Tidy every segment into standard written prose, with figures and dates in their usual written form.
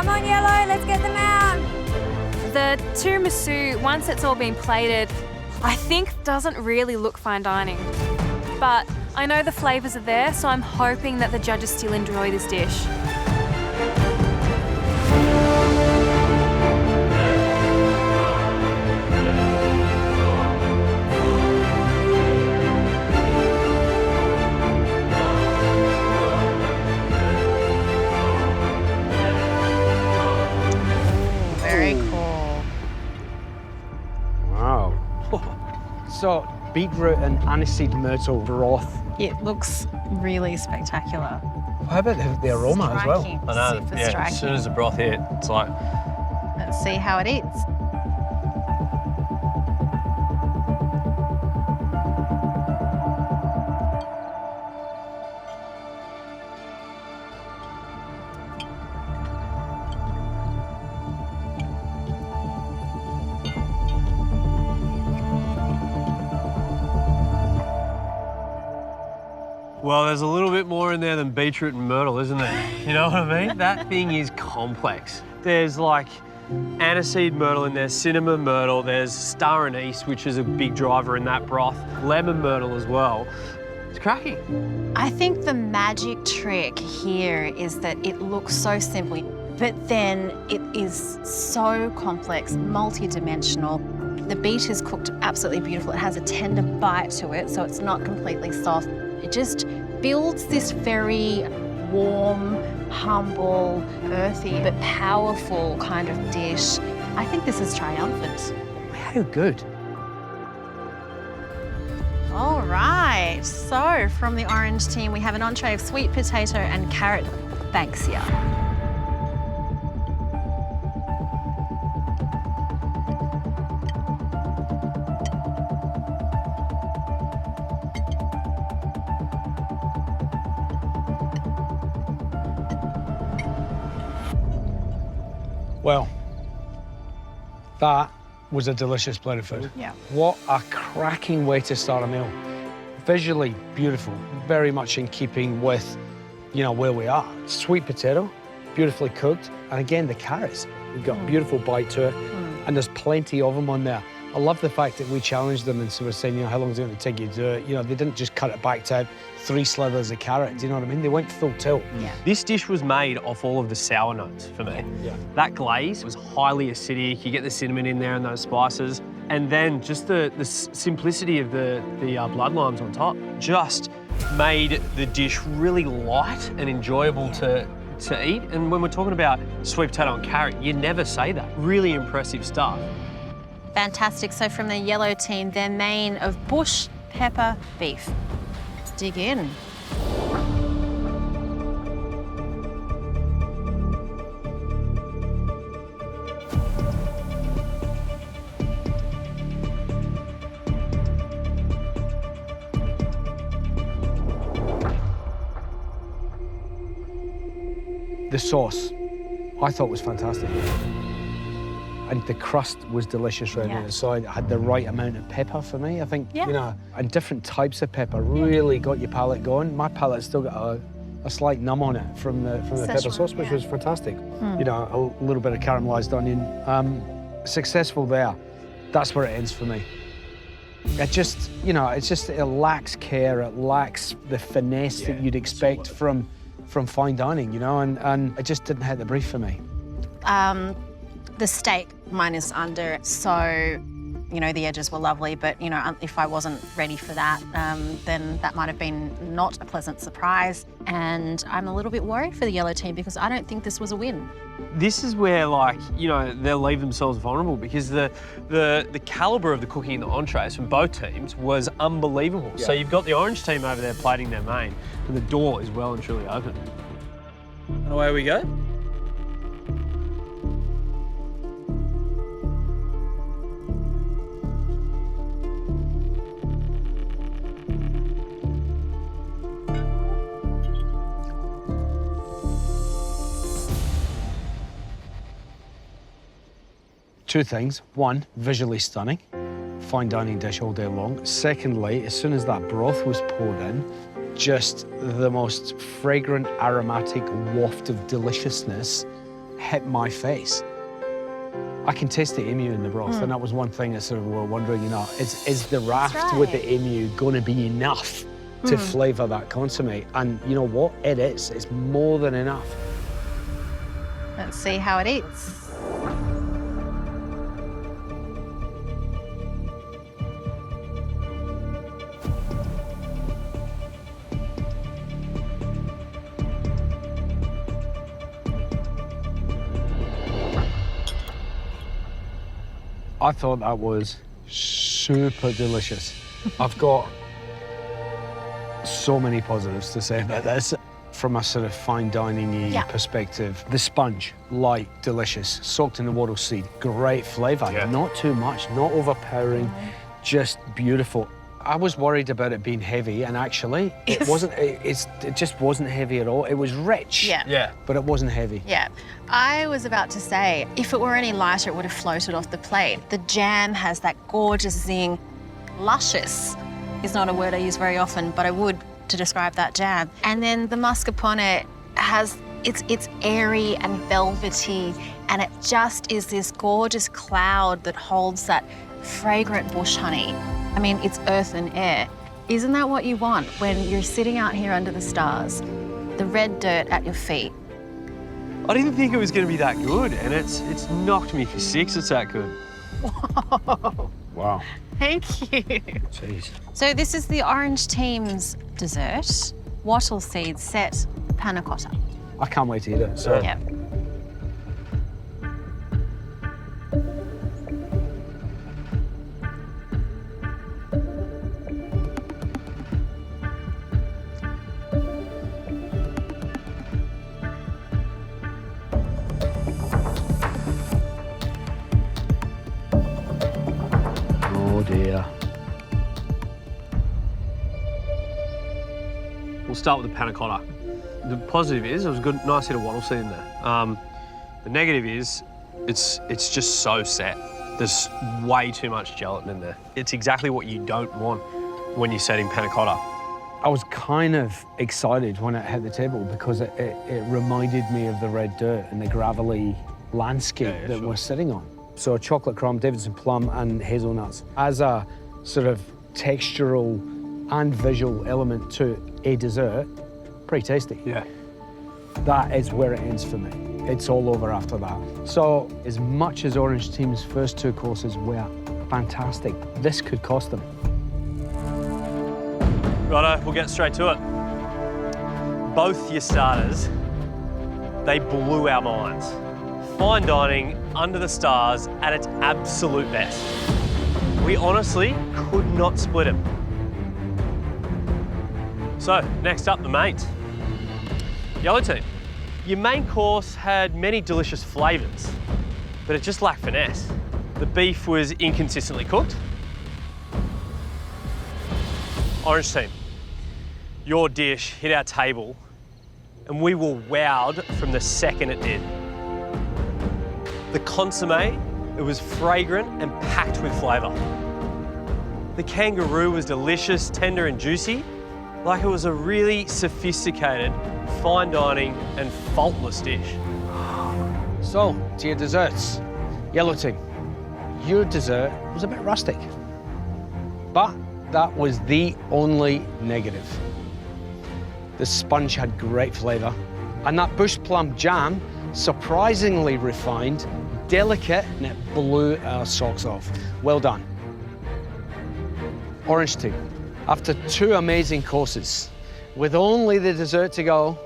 Come on, Yellow, let's get them out. The tiramisu, once it's all been plated, I think doesn't really look fine dining. But I know the flavours are there, so I'm hoping that the judges still enjoy this dish. So, beetroot and aniseed myrtle broth. It looks really spectacular. How about the aroma as well? Striking, I know, super yeah, striking. as soon as the broth hit, it's like... Let's see how it eats. Well, there's a little bit more in there than beetroot and myrtle, isn't there? You know what I mean? That thing is complex. There's like aniseed myrtle in there, cinnamon myrtle, there's star anise, which is a big driver in that broth, lemon myrtle as well. It's cracking. I think the magic trick here is that it looks so simple, but then it is so complex, multi-dimensional. The beet is cooked absolutely beautiful. It has a tender bite to it, so it's not completely soft. It just builds this very warm, humble, earthy, but powerful kind of dish. I think this is triumphant. How good. All right, so from the orange team, we have an entree of sweet potato and carrot Banksia. Well, that was a delicious plate of food. Yeah. What a cracking way to start a meal. Visually beautiful, very much in keeping with, you know, where we are. Sweet potato, beautifully cooked, and again, the carrots. We've got a beautiful bite to it, and there's plenty of them on there. I love the fact that we challenged them and so we're saying, you know, how long is it going to take you to do it? You know, they didn't just cut it back to 3 slithers of carrot, do you know what I mean? They went full tilt. Yeah. This dish was made off all of the sour notes for me. Yeah. That glaze was highly acidic. You get the cinnamon in there and those spices. And then just the simplicity of the blood limes on top just made the dish really light and enjoyable to eat. And when we're talking about sweet potato and carrot, you never say that. Really impressive stuff. Fantastic. So from the yellow team, their main of bush pepper beef. Dig in. The sauce, I thought was fantastic. And the crust was delicious right on the side. It had the right amount of pepper for me. I think, you know, and different types of pepper really got your palate going. My palate's still got a slight numb on it from the pepper sauce, which was fantastic. You know, a little bit of caramelized onion. Successful there. That's where it ends for me. It just, you know, it lacks care. It lacks the finesse that you'd expect from fine dining, you know, and it just didn't hit the brief for me. The steak, mine is under, so, you know, the edges were lovely, but, you know, if I wasn't ready for that, then that might have been not a pleasant surprise. And I'm a little bit worried for the yellow team because I don't think this was a win. This is where, like, you know, they'll leave themselves vulnerable because the calibre of the cooking in the entrees from both teams was unbelievable. Yeah. So you've got the orange team over there plating their main, and the door is well and truly open. And away we go. Two things. One, visually stunning. Fine dining dish all day long. Secondly, as soon as that broth was poured in, just the most fragrant, aromatic waft of deliciousness hit my face. I can taste the emu in the broth, and that was one thing I sort of were wondering, you know, is the raft with the emu going to be enough to flavour that consommé? And you know what? It is. It's more than enough. Let's see how it eats. I thought that was super delicious. I've got so many positives to say about this. From a sort of fine dining perspective, the sponge, light, delicious, soaked in the Wattleseed, great flavour, not too much, not overpowering, just beautiful. I was worried about it being heavy, and actually, it wasn't. It just wasn't heavy at all. It was rich, but it wasn't heavy. Yeah, I was about to say, if it were any lighter, it would have floated off the plate. The jam has that gorgeous zing. Luscious is not a word I use very often, but I would to describe that jam. And then the mascarpone has, it's airy and velvety, and it just is this gorgeous cloud that holds that fragrant bush honey. I mean, it's earth and air. Isn't that what you want when you're sitting out here under the stars? The red dirt at your feet. I didn't think it was going to be that good, and it's knocked me for six. It's that good. Whoa. Wow. Thank you. Jeez. So this is the orange team's dessert, Wattleseed Set Panna Cotta. I can't wait to eat it. So. Yeah. Oh dear. We'll start with the panna cotta. The positive is it was a good, nice hit of Wattleseed in there. The negative is it's just so set. There's way too much gelatin in there. It's exactly what you don't want when you're setting panna cotta. I was kind of excited when it hit the table because it reminded me of the red dirt and the gravelly landscape that we're sitting on. So chocolate crumb, Davidson plum and hazelnuts as a sort of textural and visual element to a dessert, pretty tasty. Yeah. That is where it ends for me. It's all over after that. So as much as Orange Team's first two courses were fantastic, this could cost them. Righto, we'll get straight to it. Both your starters, they blew our minds. Fine dining, under the stars, at its absolute best. We honestly could not split them. So, next up, the mains. Yellow team. Your main course had many delicious flavours, but it just lacked finesse. The beef was inconsistently cooked. Orange team. Your dish hit our table, and we were wowed from the second it did. The consommé, it was fragrant and packed with flavour. The kangaroo was delicious, tender and juicy, like it was a really sophisticated, fine dining and faultless dish. So, to your desserts. Yellow team, your dessert was a bit rustic, but that was the only negative. The sponge had great flavour, and that bush plum jam, surprisingly refined, delicate, and it blew our socks off. Well done. Orange team, after two amazing courses, with only the dessert to go,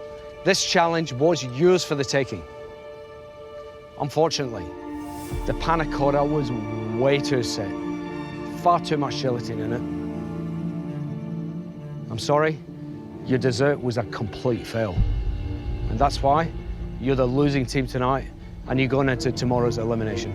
this challenge was yours for the taking. Unfortunately, the panna cotta was way too set. Far too much gelatin in it. I'm sorry, your dessert was a complete fail. And that's why you're the losing team tonight and you're going into tomorrow's elimination.